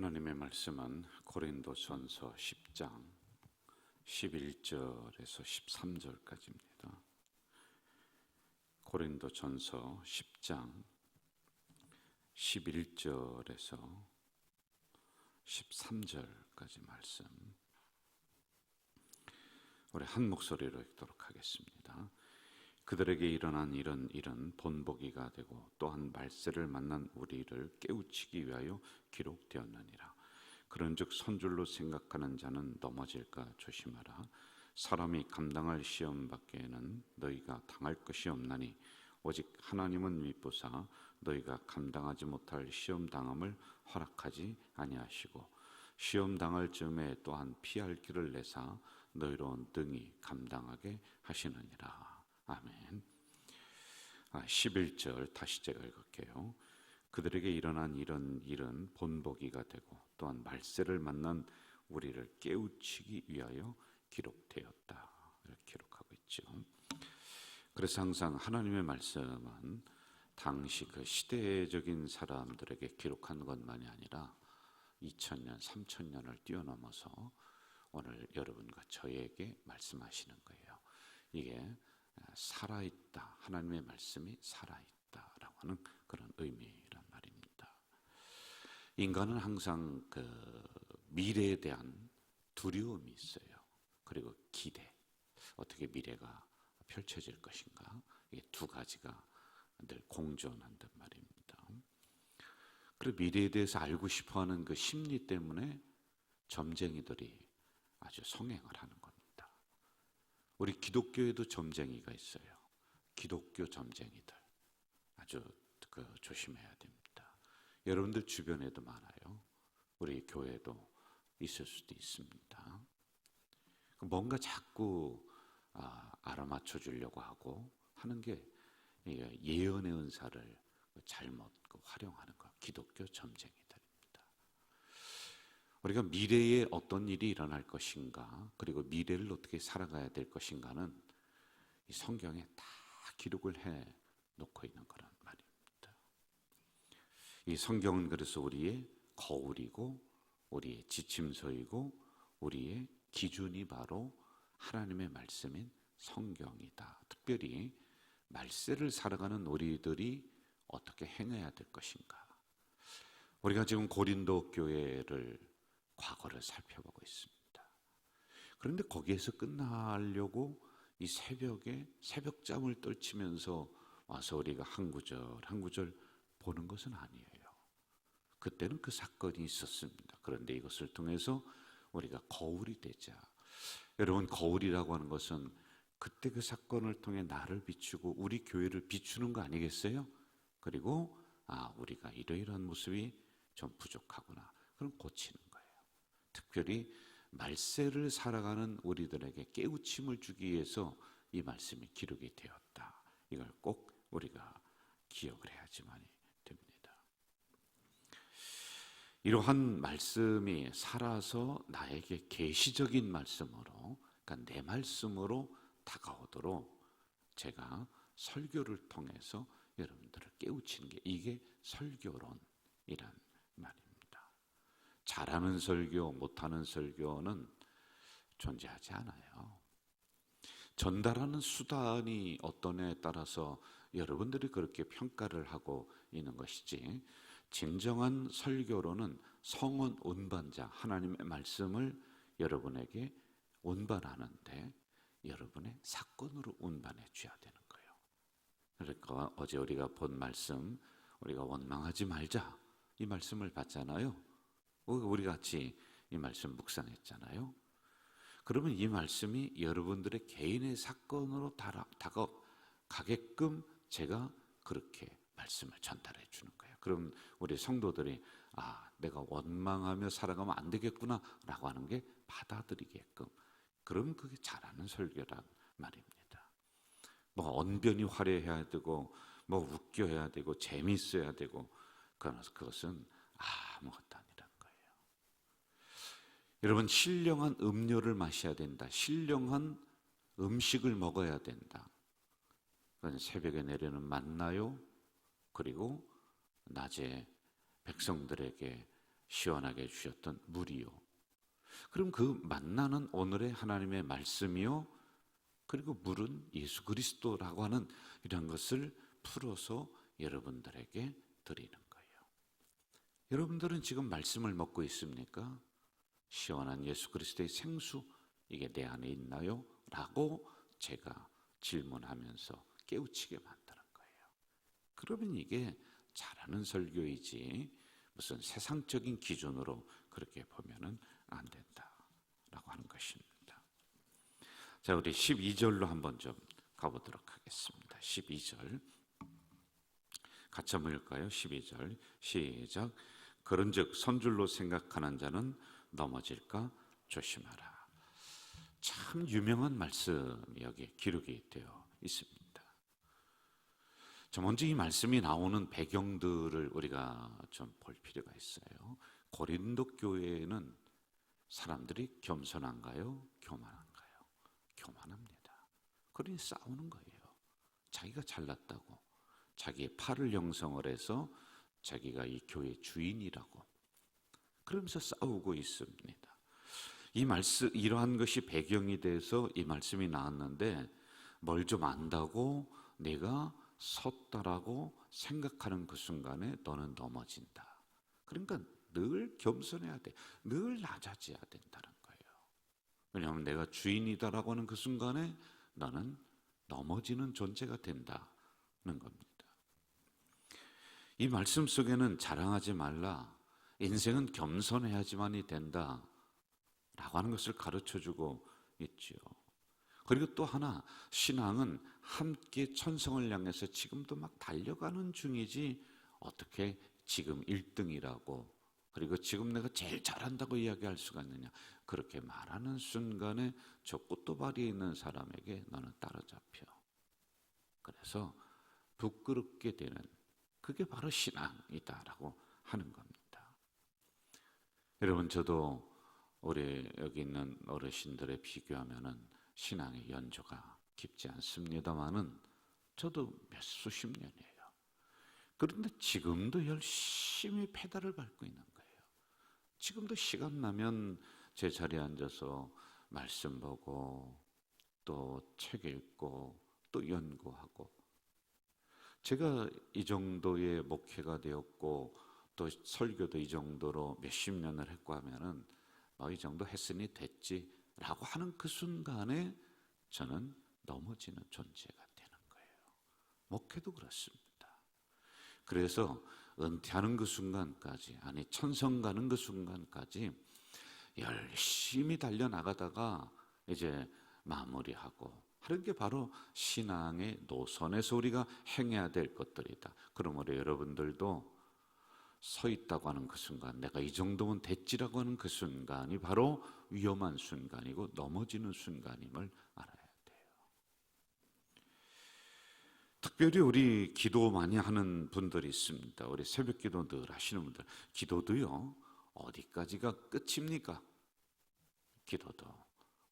하나님의 말씀은 고린도전서 10장 11절에서 13절까지입니다. 고린도전서 10장 11절에서 13절까지 말씀 우리 한 목소리로 읽도록 하겠습니다. 그들에게 일어난 이런 일은 본보기가 되고 또한 말세를 만난 우리를 깨우치기 위하여 기록되었느니라. 그런즉 선줄로 생각하는 자는 넘어질까 조심하라. 사람이 감당할 시험 밖에는 너희가 당할 것이 없나니 오직 하나님은 미쁘사 너희가 감당하지 못할 시험 당함을 허락하지 아니하시고 시험 당할 즈음에 또한 피할 길을 내사 너희로 능히 감당하게 하시느니라. 아멘. 11절 다시 제가 읽을게요. 그들에게 일어난 이런 일은 본보기가 되고 또한 말세를 만난 우리를 깨우치기 위하여 기록되었다. 이렇게 기록하고 있죠. 그래서 항상 하나님의 말씀은 당시 그 시대적인 사람들에게 기록한 것만이 아니라 2000년, 3000년을 뛰어넘어서 오늘 여러분과 저에게 말씀하시는 거예요. 이게 살아있다, 하나님의 말씀이 살아있다라고 하는 그런 의미란 말입니다. 인간은 항상 그 미래에 대한 두려움이 있어요. 그리고 기대, 어떻게 미래가 펼쳐질 것인가, 이게 두 가지가 늘 공존한단 말입니다. 그리고 미래에 대해서 알고 싶어하는 그 심리 때문에 점쟁이들이 아주 성행을 하는 겁니다. 우리 기독교에도 점쟁이가 있어요. 기독교 점쟁이들 아주 조심해야 됩니다. 여러분들 주변에도 많아요. 우리 교회도 있을 수도 있습니다. 뭔가 자꾸 알아맞혀 주려고 하고 하는 게 예언의 은사를 잘못 활용하는 거, 기독교 점쟁이들입니다. 우리가 미래에 어떤 일이 일어날 것인가, 그리고 미래를 어떻게 살아가야 될 것인가는 이 성경에 다 기록을 해 놓고 있는 거란 말입니다. 이 성경은 그래서 우리의 거울이고 우리의 지침서이고 우리의 기준이 바로 하나님의 말씀인 성경이다. 특별히 말세를 살아가는 우리들이 어떻게 행해야 될 것인가. 우리가 지금 고린도 교회를 과거를 살펴보고 있습니다. 그런데 거기에서 끝나려고 이 새벽에 새벽잠을 떨치면서 와서 우리가 한 구절 한 구절 보는 것은 아니에요. 그때는 그 사건이 있었습니다. 그런데 이것을 통해서 우리가 거울이 되자. 여러분, 거울이라고 하는 것은 그때 그 사건을 통해 나를 비추고 우리 교회를 비추는 거 아니겠어요? 그리고 우리가 이러이러한 모습이 좀 부족하구나. 그럼 고치는 거예요. 특별히 말세를 살아가는 우리들에게 깨우침을 주기 위해서 이 말씀이 기록이 되었다. 이걸 꼭 우리가 기억을 해야지만이 됩니다. 이러한 말씀이 살아서 나에게 계시적인 말씀으로, 그러니까 내 말씀으로 다가오도록 제가 설교를 통해서 여러분들을 깨우치는 게, 이게 설교론이란 말입니다. 잘하는 설교, 못하는 설교는 존재하지 않아요. 전달하는 수단이 어떠냐에 따라서 여러분들이 그렇게 평가를 하고 있는 것이지, 진정한 설교로는 성원 운반자, 하나님의 말씀을 여러분에게 운반하는데 여러분의 사건으로 운반해 줘야 되는 거예요. 그러니까 어제 우리가 본 말씀, 우리가 원망하지 말자, 이 말씀을 봤잖아요. 우리 같이 이 말씀 묵상했잖아요. 그러면 이 말씀이 여러분들의 개인의 사건으로 다가가게끔 제가 그렇게 말씀을 전달해 주는 거예요. 그럼 우리 성도들이 내가 원망하며 살아가면 안 되겠구나 라고 하는 게 받아들이게끔, 그러면 그게 잘하는 설교란 말입니다. 뭐 언변이 화려해야 되고 뭐 웃겨야 되고 재미있어야 되고, 그것은 아무것도 아니란 거예요. 여러분, 신령한 음료를 마셔야 된다. 신령한 음식을 먹어야 된다. 그건 새벽에 내리는 만나요. 그리고 낮에 백성들에게 시원하게 해주셨던 물이요. 그럼 그 만나는 오늘의 하나님의 말씀이요, 그리고 물은 예수 그리스도라고 하는 이런 것을 풀어서 여러분들에게 드리는 거예요. 여러분들은 지금 말씀을 먹고 있습니까? 시원한 예수 그리스도의 생수, 이게 내 안에 있나요? 라고 제가 질문하면서 깨우치게 만드는 거예요. 그러면 이게 잘하는 설교이지 무슨 세상적인 기준으로 그렇게 보면은 안 된다라고 하는 것입니다. 자, 우리 12절로 한번 좀 가보도록 하겠습니다. 12절 같이 한번 읽을까요? 12절 시작. 그런즉 선줄로 생각하는 자는 넘어질까 조심하라. 참 유명한 말씀이 여기 기록이 되어 있습니다. 자, 먼저 이 말씀이 나오는 배경들을 우리가 좀 볼 필요가 있어요. 고린도 교회에는 사람들이 겸손한가요? 교만한가요? 교만합니다. 그러니 싸우는 거예요. 자기가 잘났다고, 자기의 팔을 형성을 해서 자기가 이 교회 주인이라고 그러면서 싸우고 있습니다. 이 말씀, 이러한 것이 배경이 돼서 이 말씀이 나왔는데, 뭘 좀 안다고 내가 섰다라고 생각하는 그 순간에 너는 넘어진다. 그러니까 늘 겸손해야 돼. 늘 낮아져야 된다는 거예요. 왜냐하면 내가 주인이다라고 하는 그 순간에 너는 넘어지는 존재가 된다는 겁니다. 이 말씀 속에는 자랑하지 말라, 인생은 겸손해야지만이 된다 라고 하는 것을 가르쳐주고 있지요. 그리고 또 하나, 신앙은 함께 천성을 향해서 지금도 막 달려가는 중이지 어떻게 지금 1등이라고, 그리고 지금 내가 제일 잘한다고 이야기할 수가 있느냐. 그렇게 말하는 순간에 저 꽃도발이 있는 사람에게 너는 따라잡혀. 그래서 부끄럽게 되는, 그게 바로 신앙이다라고 하는 겁니다. 여러분, 저도 우리 여기 있는 어르신들에 비교하면은 신앙의 연조가 깊지 않습니다만은 저도 몇 수십 년이에요. 그런데 지금도 열심히 페달을 밟고 있는 거예요. 지금도 시간 나면 제 자리에 앉아서 말씀 보고 또 책 읽고 또 연구하고, 제가 이 정도의 목회가 되었고 또 설교도 이 정도로 몇십 년을 했고 하면은 이 정도 했으니 됐지라고 하는 그 순간에 저는 넘어지는 존재가 되는 거예요. 목회도 그렇습니다. 그래서 은퇴하는 그 순간까지, 아니 천성 가는 그 순간까지 열심히 달려나가다가 이제 마무리하고 하는 게 바로 신앙의 노선에서 우리가 행해야 될 것들이다. 그러므로 여러분들도 서 있다고 하는 그 순간, 내가 이 정도면 됐지라고 하는 그 순간이 바로 위험한 순간이고 넘어지는 순간임을 알아야 돼요. 특별히 우리 기도 많이 하는 분들이 있습니다. 우리 새벽 기도 늘 하시는 분들, 기도도요 어디까지가 끝입니까? 기도도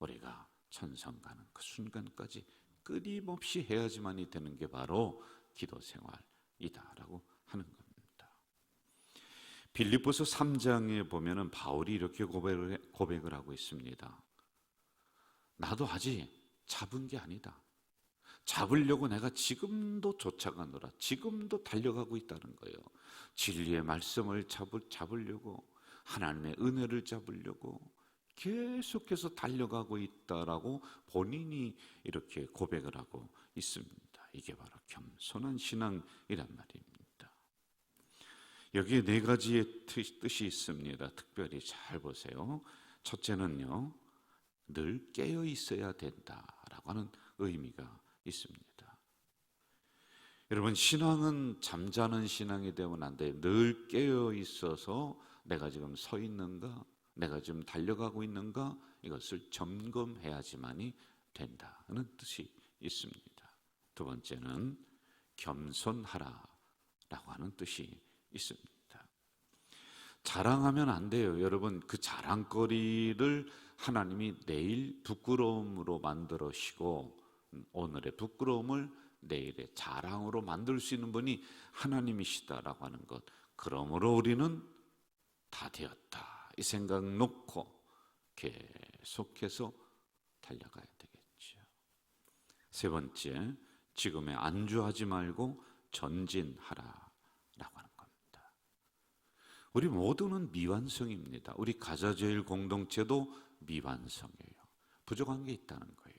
우리가 천성 가는 그 순간까지 끊임없이 해야지만이 되는 게 바로 기도 생활이다라고 하는 겁니다. 빌립보서 3장에 보면은 바울이 이렇게 고백을 하고 있습니다. 나도 아직 잡은 게 아니다. 잡으려고 내가 지금도 쫓아가노라. 지금도 달려가고 있다는 거예요. 진리의 말씀을 잡으려고, 하나님의 은혜를 잡으려고 계속해서 달려가고 있다라고 본인이 이렇게 고백을 하고 있습니다. 이게 바로 겸손한 신앙이란 말입니다. 여기에 네 가지의 뜻이 있습니다. 특별히 잘 보세요. 첫째는요, 늘 깨어 있어야 된다라고 하는 의미가 있습니다. 여러분, 신앙은 잠자는 신앙이 되면 안 돼요. 늘 깨어 있어서 내가 지금 서 있는가, 내가 지금 달려가고 있는가, 이것을 점검해야지만이 된다는 뜻이 있습니다. 두 번째는 겸손하라라고 하는 뜻이 있습니다. 자랑하면 안 돼요. 여러분, 그 자랑거리를 하나님이 내일 부끄러움으로 만들으시고 오늘의 부끄러움을 내일의 자랑으로 만들 수 있는 분이 하나님이시다라고 하는 것. 그러므로 우리는 다 되었다, 이 생각 놓고 계속해서 달려가야 되겠죠. 세 번째, 지금에 안주하지 말고 전진하라라고 하는 겁니다. 우리 모두는 미완성입니다. 우리 가자제일 공동체도 미완성이에요. 부족한 게 있다는 거예요.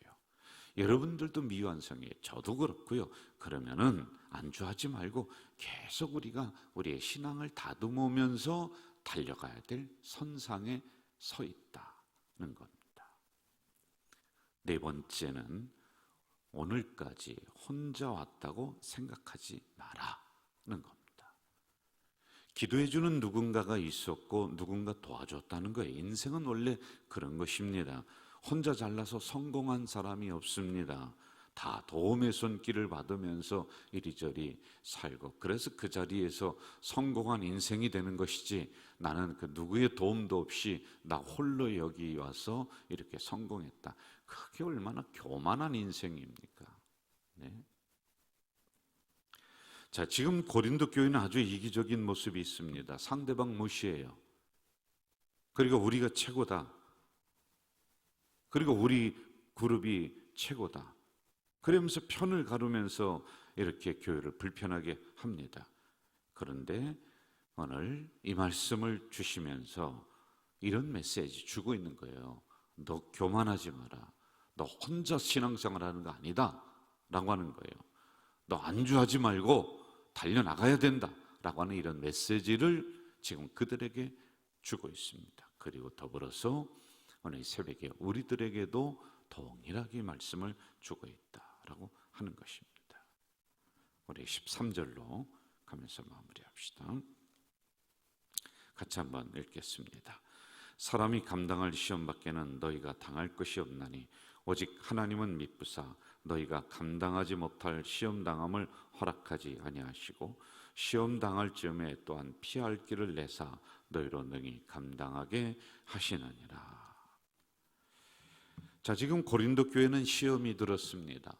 여러분들도 미완성이에요. 저도 그렇고요. 그러면은 안주하지 말고 계속 우리가 우리의 신앙을 다듬으면서 달려가야 될 선상에 서 있다는 겁니다. 네 번째는 오늘까지 혼자 왔다고 생각하지 마라는 겁니다. 기도해주는 누군가가 있었고 누군가 도와줬다는 거예요. 인생은 원래 그런 것입니다. 혼자 잘나서 성공한 사람이 없습니다. 다 도움의 손길을 받으면서 이리저리 살고, 그래서 그 자리에서 성공한 인생이 되는 것이지, 나는 그 누구의 도움도 없이 나 홀로 여기 와서 이렇게 성공했다, 그게 얼마나 교만한 인생입니까? 네. 자, 지금 고린도 교회는 아주 이기적인 모습이 있습니다. 상대방 무시해요. 그리고 우리가 최고다, 그리고 우리 그룹이 최고다, 그러면서 편을 가르면서 이렇게 교회를 불편하게 합니다. 그런데 오늘 이 말씀을 주시면서 이런 메시지 주고 있는 거예요. 너 교만하지 마라. 너 혼자 신앙생활 하는 거 아니다 라고 하는 거예요. 너 안주하지 말고 달려나가야 된다 라고 하는 이런 메시지를 지금 그들에게 주고 있습니다. 그리고 더불어서 오늘 새벽에 우리들에게도 동일하게 말씀을 주고 있다라고 하는 것입니다. 우리 13절로 가면서 마무리합시다. 같이 한번 읽겠습니다. 사람이 감당할 시험 밖에는 너희가 당할 것이 없나니 오직 하나님은 미쁘사 너희가 감당하지 못할 시험 당함을 허락하지 아니하시고 시험 당할 즈음에 또한 피할 길을 내사 너희로 능히 감당하게 하시느니라. 자, 지금 고린도 교회는 시험이 들었습니다.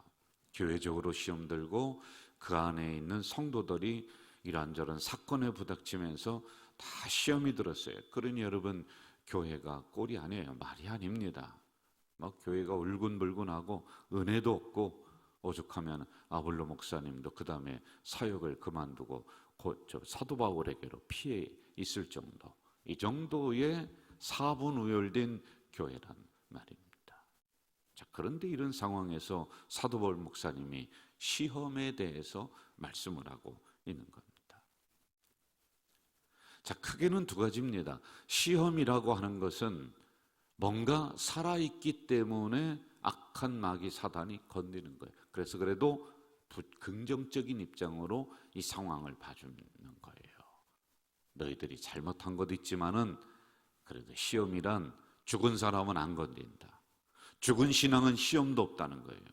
교회적으로 시험 들고 그 안에 있는 성도들이 이런저런 사건에 부닥치면서 다 시험이 들었어요. 그러니 여러분, 교회가 꼴이 아니에요. 말이 아닙니다. 막 교회가 울근불근하고 은혜도 없고 오죽하면 아볼로 목사님도 그 다음에 사역을 그만두고 사도 바울에게로 피해 있을 정도, 이 정도의 사분우열된 교회란 말입니다. 자, 그런데 이런 상황에서 사도 바울 목사님이 시험에 대해서 말씀을 하고 있는 겁니다. 자, 크게는 두 가지입니다. 시험이라고 하는 것은 뭔가 살아있기 때문에 악한 마귀 사단이 건드리는 거예요. 그래서 그래도 긍정적인 입장으로 이 상황을 봐주는 거예요. 너희들이 잘못한 것도 있지만은 그래도 시험이란 죽은 사람은 안 건든다. 죽은 신앙은 시험도 없다는 거예요.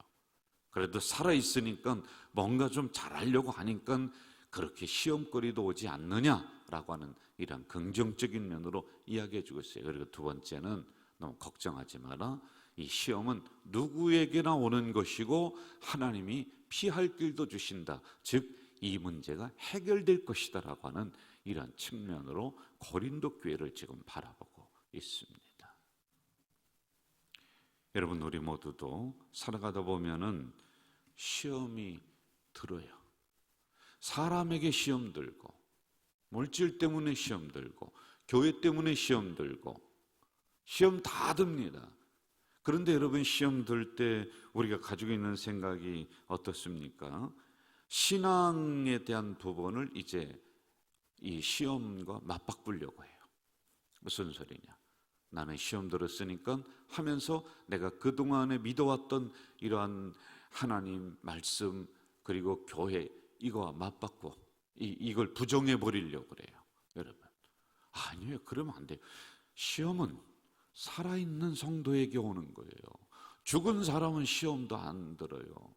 그래도 살아있으니까 뭔가 좀 잘하려고 하니까 그렇게 시험거리도 오지 않느냐라고 하는 이런 긍정적인 면으로 이야기해 주고 있어요. 그리고 두 번째는 너무 걱정하지 마라. 이 시험은 누구에게나 오는 것이고 하나님이 피할 길도 주신다. 즉 이 문제가 해결될 것이다 라고 하는 이런 측면으로 고린도 교회를 지금 바라보고 있습니다. 여러분, 우리 모두도 살아가다 보면은 시험이 들어요. 사람에게 시험 들고, 물질 때문에 시험 들고, 교회 때문에 시험 들고, 시험 다 듭니다. 그런데 여러분, 시험 들 때 우리가 가지고 있는 생각이 어떻습니까? 신앙에 대한 부분을 이제 이 시험과 맞바꾸려고 해요. 무슨 소리냐? 나는 시험 들었으니까 하면서 내가 그동안에 믿어왔던 이러한 하나님 말씀 그리고 교회 이거와 맞바꿔 이걸 부정해 버리려고 그래요. 여러분, 아니에요. 그러면 안 돼요. 시험은 살아있는 성도에게 오는 거예요. 죽은 사람은 시험도 안 들어요.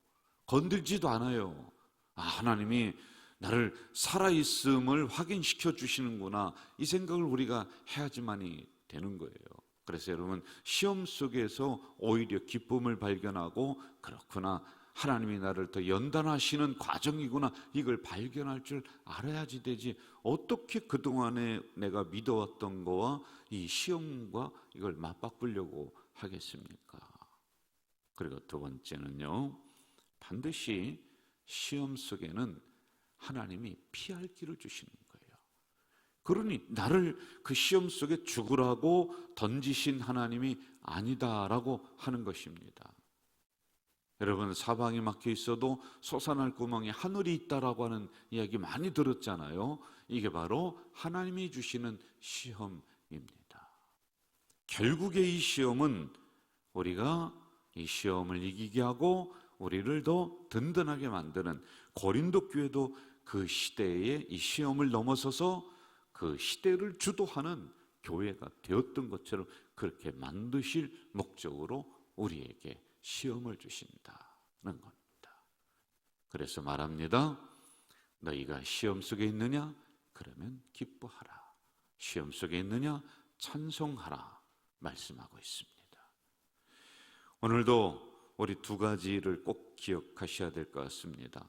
건들지도 않아요. 하나님이 나를 살아있음을 확인시켜 주시는구나, 이 생각을 우리가 해야지만이 되는 거예요. 그래서 여러분, 시험 속에서 오히려 기쁨을 발견하고, 그렇구나, 하나님이 나를 더 연단하시는 과정이구나, 이걸 발견할 줄 알아야지 되지. 어떻게 그동안에 내가 믿어왔던 거와 이 시험과 이걸 맞바꾸려고 하겠습니까? 그리고 두 번째는요, 반드시 시험 속에는 하나님이 피할 길을 주시는 거예요. 그러니 나를 그 시험 속에 죽으라고 던지신 하나님이 아니다라고 하는 것입니다. 여러분, 사방이 막혀 있어도 솟아날 구멍에 하늘이 있다라고 하는 이야기 많이 들었잖아요. 이게 바로 하나님이 주시는 시험입니다. 결국에 이 시험은 우리가 이 시험을 이기게 하고 우리를 더 든든하게 만드는, 고린도 교회도 그 시대에 이 시험을 넘어서서 그 시대를 주도하는 교회가 되었던 것처럼 그렇게 만드실 목적으로 우리에게 시험을 주신다는 겁니다. 그래서 말합니다. 너희가 시험 속에 있느냐? 그러면 기뻐하라. 시험 속에 있느냐? 찬송하라. 말씀하고 있습니다. 오늘도 우리 두 가지를 꼭 기억하셔야 될 것 같습니다.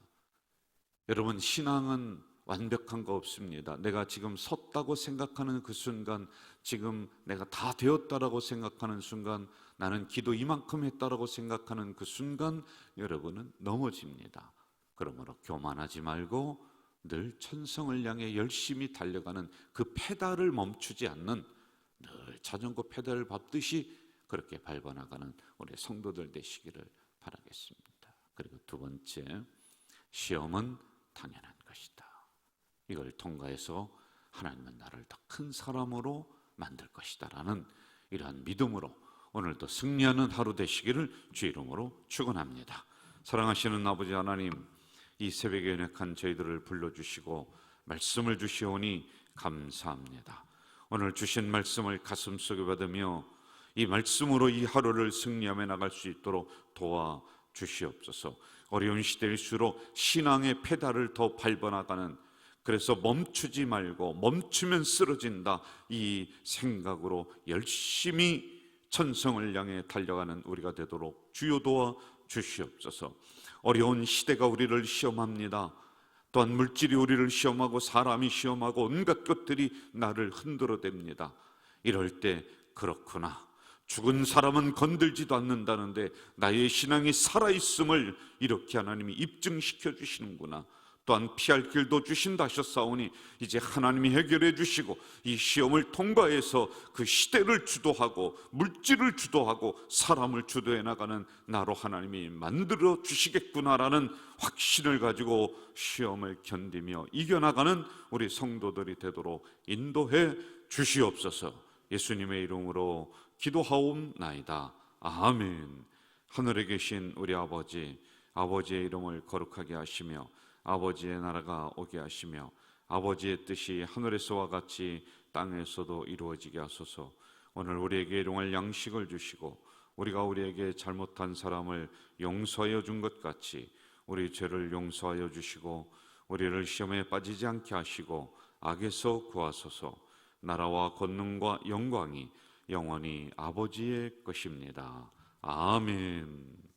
여러분, 신앙은 완벽한 거 없습니다. 내가 지금 섰다고 생각하는 그 순간, 지금 내가 다 되었다라고 생각하는 순간, 나는 기도 이만큼 했다라고 생각하는 그 순간 여러분은 넘어집니다. 그러므로 교만하지 말고 늘 천성을 향해 열심히 달려가는 그 페달을 멈추지 않는, 늘 자전거 페달을 밟듯이 그렇게 밟아나가는 우리 성도들 되시기를 바라겠습니다. 그리고 두 번째, 시험은 당연한 것이다. 이걸 통과해서 하나님은 나를 더 큰 사람으로 만들 것이다 라는 이러한 믿음으로 오늘도 승리하는 하루 되시기를 주 이름으로 축원합니다. 사랑하시는 아버지 하나님, 이 새벽에 연약한 저희들을 불러주시고 말씀을 주시오니 감사합니다. 오늘 주신 말씀을 가슴속에 받으며 이 말씀으로 이 하루를 승리하며 나갈 수 있도록 도와주시옵소서. 어려운 시대일수록 신앙의 페달을 더 밟아나가는, 그래서 멈추지 말고 멈추면 쓰러진다 이 생각으로 열심히 천성을 향해 달려가는 우리가 되도록 주여 도와주시옵소서. 어려운 시대가 우리를 시험합니다. 또한 물질이 우리를 시험하고 사람이 시험하고 온갖 것들이 나를 흔들어댑니다. 이럴 때 그렇구나, 죽은 사람은 건들지도 않는다는데 나의 신앙이 살아있음을 이렇게 하나님이 입증시켜 주시는구나. 또한 피할 길도 주신다 하셨사오니 이제 하나님이 해결해 주시고 이 시험을 통과해서 그 시대를 주도하고 물질을 주도하고 사람을 주도해 나가는 나로 하나님이 만들어 주시겠구나라는 확신을 가지고 시험을 견디며 이겨나가는 우리 성도들이 되도록 인도해 주시옵소서. 예수님의 이름으로 기도하옵나이다. 아멘. 하늘에 계신 우리 아버지, 아버지의 이름을 거룩하게 하시며 아버지의 나라가 오게 하시며 아버지의 뜻이 하늘에서와 같이 땅에서도 이루어지게 하소서. 오늘 우리에게 일용할 양식을 주시고 우리가 우리에게 잘못한 사람을 용서하여 준 것 같이 우리 죄를 용서하여 주시고 우리를 시험에 빠지지 않게 하시고 악에서 구하소서. 나라와 권능과 영광이 영원히 아버지의 것입니다. 아멘.